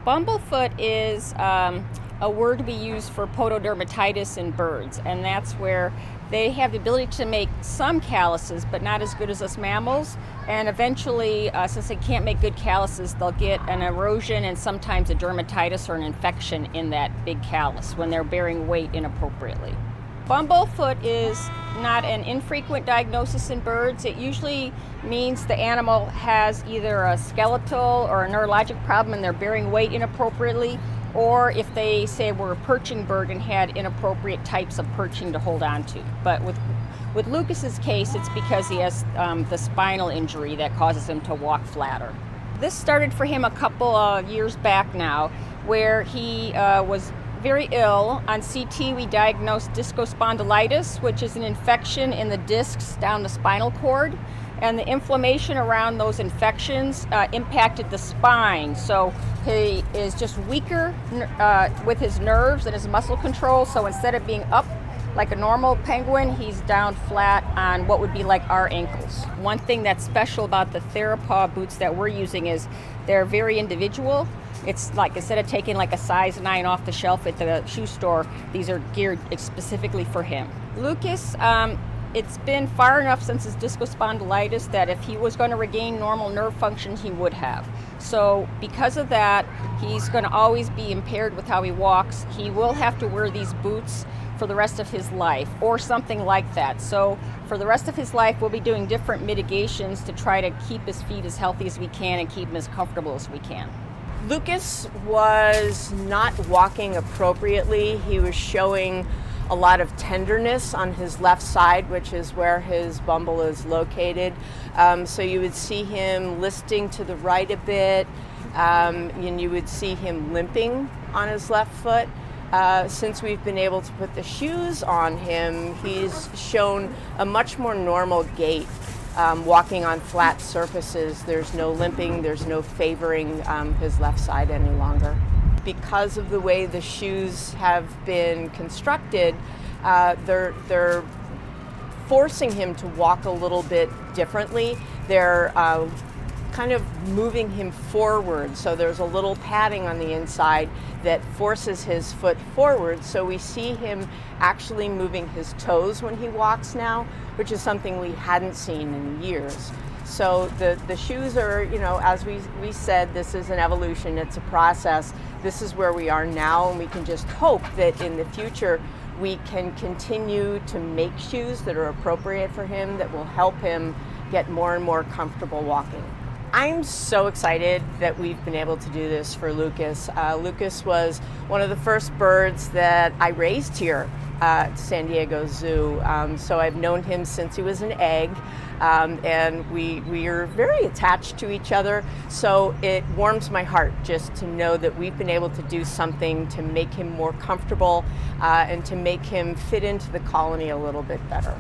Bumblefoot is a word we use for pododermatitis in birds, and that's where they have the ability to make some calluses, but not as good as us mammals. And eventually, since they can't make good calluses, they'll get an erosion and sometimes a dermatitis or an infection in that big callus when they're bearing weight inappropriately. Bumblefoot is not an infrequent diagnosis in birds. It usually means the animal has either a skeletal or a neurologic problem and they're bearing weight inappropriately, or if they say were a perching bird and had inappropriate types of perching to hold on to. But with Lucas's case, it's because he has the spinal injury that causes him to walk flatter. This started for him a couple of years back now, where he was very ill. On CT, we diagnosed discospondylitis, which is an infection in the discs down the spinal cord. And the inflammation around those infections impacted the spine. So he is just weaker with his nerves and his muscle control. So instead of being up like a normal penguin, he's down flat on what would be like our ankles. One thing that's special about the Therapaw boots that we're using is they're very individual. It's like instead of taking like a size 9 off the shelf at the shoe store, these are geared specifically for him. Lucas, it's been far enough since his discospondylitis that if he was going to regain normal nerve function, he would have. So because of that, he's going to always be impaired with how he walks. He will have to wear these boots for the rest of his life or something like that. So for the rest of his life, we'll be doing different mitigations to try to keep his feet as healthy as we can and keep him as comfortable as we can. Lucas was not walking appropriately. He was showing a lot of tenderness on his left side, which is where his bumble is located. So you would see him listing to the right a bit, and you would see him limping on his left foot. Since we've been able to put the shoes on him, he's shown a much more normal gait. Walking on flat surfaces, there's no limping, there's no favoring his left side any longer. Because of the way the shoes have been constructed, they're forcing him to walk a little bit differently. They're kind of moving him forward, so there's a little padding on the inside that forces his foot forward. So we see him actually moving his toes when he walks now, which is something we hadn't seen in years. So the shoes are, as we said, this is an evolution, it's a process. This is where we are now, and we can just hope that in the future we can continue to make shoes that are appropriate for him, that will help him get more and more comfortable walking. I'm so excited that we've been able to do this for Lucas. Lucas was one of the first birds that I raised here at San Diego Zoo. So I've known him since he was an egg, and we are very attached to each other. So it warms my heart just to know that we've been able to do something to make him more comfortable and to make him fit into the colony a little bit better.